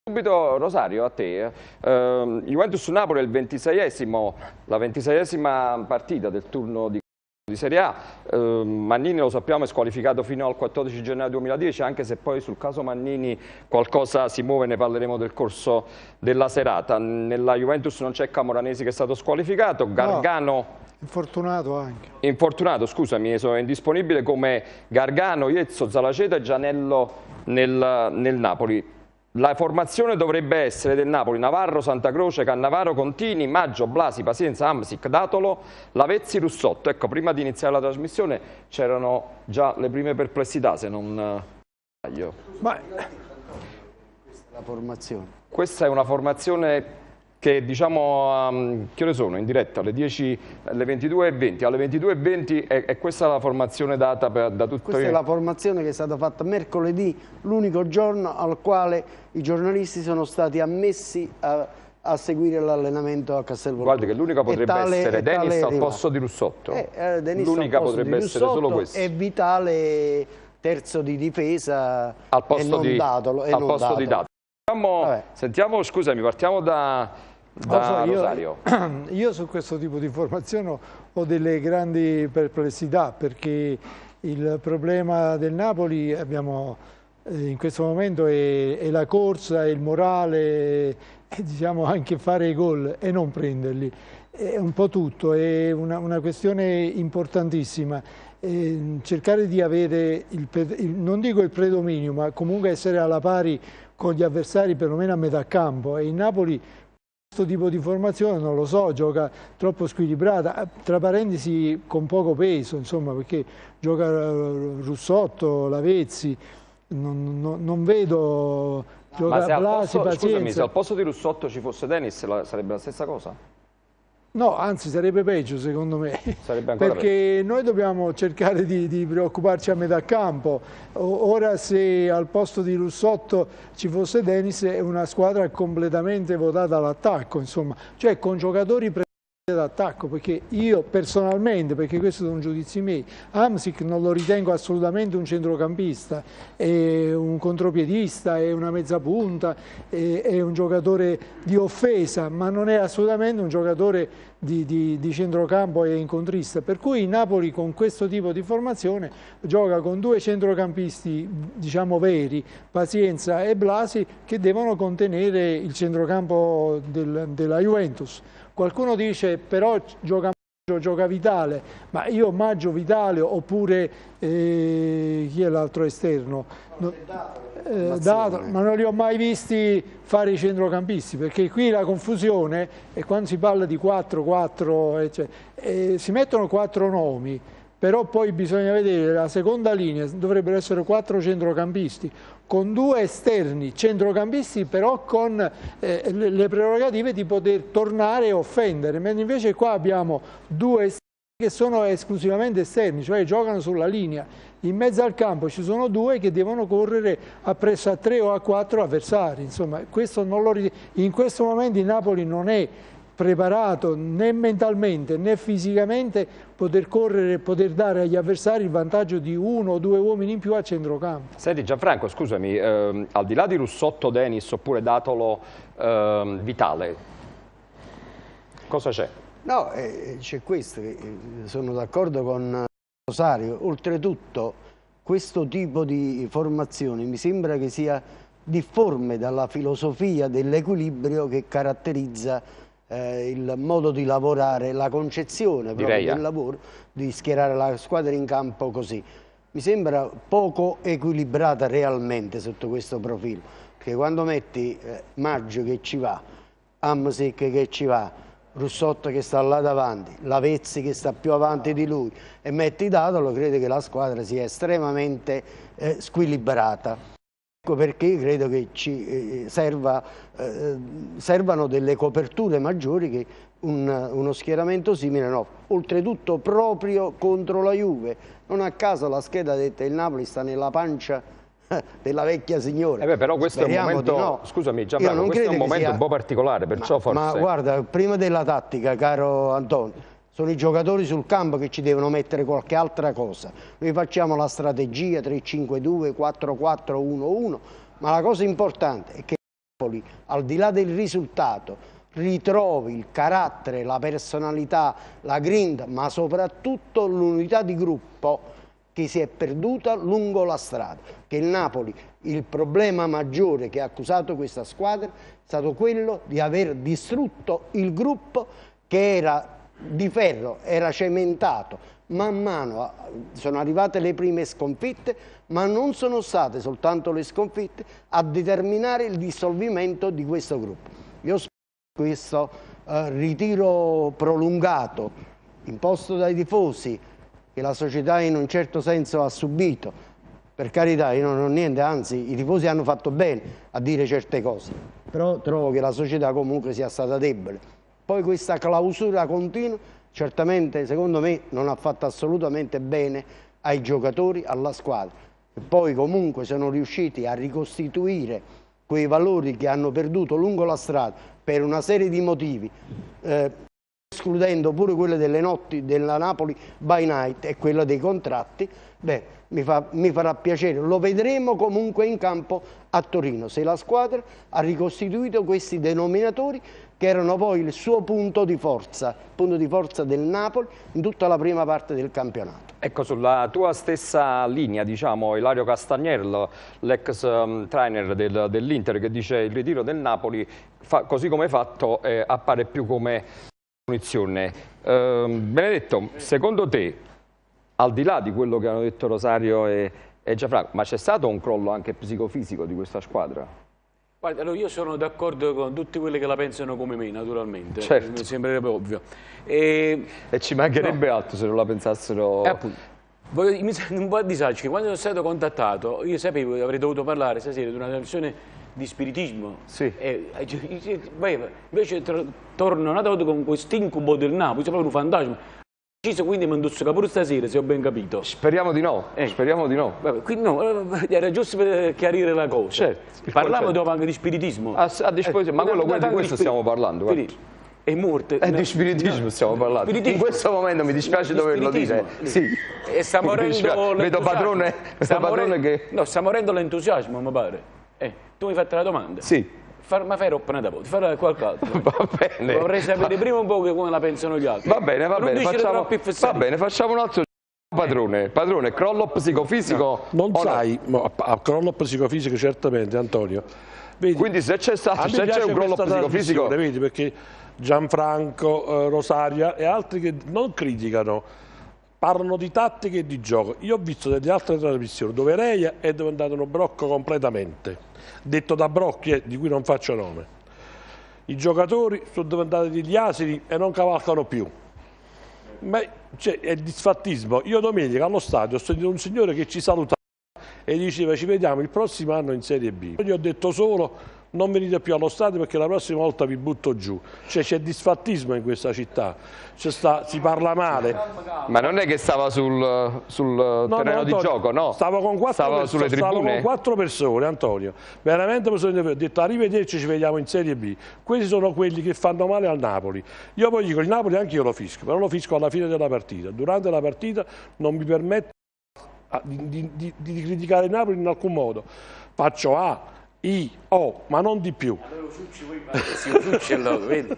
Subito Rosario, a te. Juventus-Napoli è il 26esimo, la 26esima partita del turno di Serie A. Mannini, lo sappiamo, è squalificato fino al 14 gennaio 2010, anche se poi sul caso Mannini qualcosa si muove, ne parleremo del corso della serata. Nella Juventus non c'è Camoranesi, che è stato squalificato, Gargano... No. Infortunato anche. Infortunato, scusami, è indisponibile come Gargano, Iezzo, Zalaceta e Gianello nel Napoli. La formazione dovrebbe essere del Napoli: Navarro, Santa Croce, Cannavaro, Contini, Maggio, Blasi, Pazienza, Hamsik, Datolo, Lavezzi, Russotto. Ecco, prima di iniziare la trasmissione c'erano già le prime perplessità, se non sbaglio. Ma la formazione. Questa è una formazione che, diciamo, che ore sono? In diretta alle 10, alle 22:20. Alle 22:20 è questa la formazione data da tutti. Questa è la formazione che è stata fatta mercoledì, l'unico giorno al quale i giornalisti sono stati ammessi a seguire l'allenamento a Castelvolturno. Guarda che l'unica potrebbe essere Denis al posto di Russotto. L'unica potrebbe essere solo questa. E Vitale terzo di difesa al posto di Datolo. Al posto di Datolo. Sentiamo, scusami, partiamo da Rosario. Io su questo tipo di informazione ho delle grandi perplessità, perché il problema del Napoli abbiamo in questo momento è la corsa, è il morale, e diciamo anche fare i gol e non prenderli. È un po' tutto, è una questione importantissima. Cercare di avere, non dico il predominio, ma comunque essere alla pari con gli avversari perlomeno a metà campo, e il Napoli questo tipo di formazione non lo so, gioca troppo squilibrata, tra parentesi con poco peso, insomma, perché gioca Russotto, Lavezzi, non vedo, gioca Blasi, Pazienza. Scusami, se al posto di Russotto ci fosse Denis sarebbe la stessa cosa? No, anzi sarebbe peggio secondo me, perché peggio. Noi dobbiamo cercare di preoccuparci a metà campo. Ora, se al posto di Russotto ci fosse Denis, è una squadra completamente votata all'attacco, insomma, cioè con giocatori d'attacco, perché io personalmente, perché questi sono giudizi miei, Hamsik non lo ritengo assolutamente un centrocampista, è un contropiedista, è una mezza punta, è un giocatore di offesa, ma non è assolutamente un giocatore di centrocampo e incontrista, per cui il Napoli con questo tipo di formazione gioca con due centrocampisti, diciamo, veri, Pazienza e Blasi, che devono contenere il centrocampo della Juventus. Qualcuno dice però gioca Vitale, ma io Maggio, Vitale, oppure chi è l'altro esterno? Ma non li ho mai visti fare i centrocampisti, perché qui la confusione è quando si parla di 4-4, si mettono 4 nomi, però poi bisogna vedere la seconda linea, dovrebbero essere 4 centrocampisti, con 2 esterni centrocampisti, però con le prerogative di poter tornare e offendere, mentre invece qua abbiamo 2 esterni che sono esclusivamente esterni, cioè giocano sulla linea. In mezzo al campo ci sono 2 che devono correre appresso a 3 o a 4 avversari. Insomma, questo non lo in questo momento il Napoli non è preparato né mentalmente né fisicamente poter correre e poter dare agli avversari il vantaggio di 1 o 2 uomini in più a centrocampo. Senti Gianfranco, scusami, al di là di Russotto, Denis oppure Datolo, Vitale, cosa c'è? No, c'è questo, sono d'accordo con Rosario. Oltretutto questo tipo di formazione mi sembra che sia difforme dalla filosofia dell'equilibrio che caratterizza il modo di lavorare, la concezione proprio del lavoro, di schierare la squadra in campo così. Mi sembra poco equilibrata realmente sotto questo profilo, perché quando metti Maggio che ci va, Hamsik che ci va, Russotto che sta là davanti, Lavezzi che sta più avanti di lui, e metti Datolo, credo che la squadra sia estremamente squilibrata. Ecco perché credo che ci servano delle coperture maggiori che uno schieramento simile no. Oltretutto proprio contro la Juve. Non a caso la scheda ha detto che il Napoli sta nella pancia della vecchia signora. Però questo è un momento, no. Scusami Gianfranco, questo è un momento un po' particolare, perciò forse... Ma guarda, prima della tattica, caro Antonio, sono i giocatori sul campo che ci devono mettere qualche altra cosa. Noi facciamo la strategia 3-5-2, 4-4-1-1, ma la cosa importante è che Napoli, al di là del risultato, ritrovi il carattere, la personalità, la grinta, ma soprattutto l'unità di gruppo che si è perduta lungo la strada. Che il Napoli, il problema maggiore che ha accusato questa squadra è stato quello di aver distrutto il gruppo che era di ferro, era cementato. Man mano sono arrivate le prime sconfitte, ma non sono state soltanto le sconfitte a determinare il dissolvimento di questo gruppo. Io spero che questo ritiro prolungato imposto dai tifosi, che la società in un certo senso ha subito, per carità, io non ho niente, anzi i tifosi hanno fatto bene a dire certe cose, però trovo che la società comunque sia stata debole. Poi questa clausura continua certamente, secondo me, non ha fatto assolutamente bene ai giocatori, alla squadra. E poi comunque sono riusciti a ricostituire quei valori che hanno perduto lungo la strada per una serie di motivi, escludendo pure quelle delle notti della Napoli by night e quella dei contratti. Beh, mi farà piacere, lo vedremo comunque in campo a Torino, se la squadra ha ricostituito questi denominatori che erano poi il suo punto di forza del Napoli in tutta la prima parte del campionato. Ecco, sulla tua stessa linea, diciamo, Ilario Castagnier, l'ex trainer dell'Inter, che dice il ritiro del Napoli, così come fatto, appare più come punizione. Benedetto, secondo te, al di là di quello che hanno detto Rosario e Gianfranco, ma c'è stato un crollo anche psicofisico di questa squadra? Guarda, allora io sono d'accordo con tutti quelli che la pensano come me, naturalmente. Certo. Mi sembrerebbe ovvio. E ci mancherebbe altro se non la pensassero. Mi sento un po' a disagio che quando sono stato contattato, io sapevo che avrei dovuto parlare stasera di una lezione di spiritismo. Sì. Invece torno una volta con questo incubo del Napoli, c'è proprio un fantasma. Quindi mi induzzica pure stasera, se ho ben capito. Speriamo di no, speriamo di no. Vabbè, quindi no, era giusto per chiarire la cosa. Certo, parliamo dopo anche di spiritismo. A disposizione, ma di questo stiamo parlando. È morto. Di spiritismo stiamo parlando. Spiritismo. In questo momento mi dispiace doverlo dire. Sì. E sta morendo vedo padrone che... No, sta morendo l'entusiasmo, mi pare. Tu mi hai fatto la domanda? Sì. Ma fai roppana da voto, fare qualcos'altro. Va bene. Vorrei sapere prima un po' come la pensano gli altri. Va bene, facciamo un altro padrone, crollo psicofisico. No, non sai, a crollo psicofisico certamente, Antonio. Vedi, quindi se c'è un crollo psicofisico... Vedi, perché Gianfranco, Rosaria e altri che non criticano, parlano di tattiche e di gioco. Io ho visto delle altre trasmissioni dove Reia è diventato un brocco completamente. Detto da Brocchi, di cui non faccio nome. I giocatori sono diventati degli asini e non cavalcano più. Ma è disfattismo. Io domenica allo stadio ho sentito un signore che ci salutava e diceva ci vediamo il prossimo anno in Serie B. Io ho detto solo non venite più allo stadio perché la prossima volta vi butto giù. Cioè c'è disfattismo in questa città, si parla male. Ma non è che stava sul terreno di gioco, no? Stavo con quattro persone, Antonio. Veramente ho detto arrivederci, ci vediamo in Serie B. Questi sono quelli che fanno male al Napoli. Io poi dico il Napoli anche io lo fischio, però lo fischio alla fine della partita. Durante la partita non mi permetto di criticare il Napoli in alcun modo. Faccio A, I, O, ma non di più. Allora, vedi?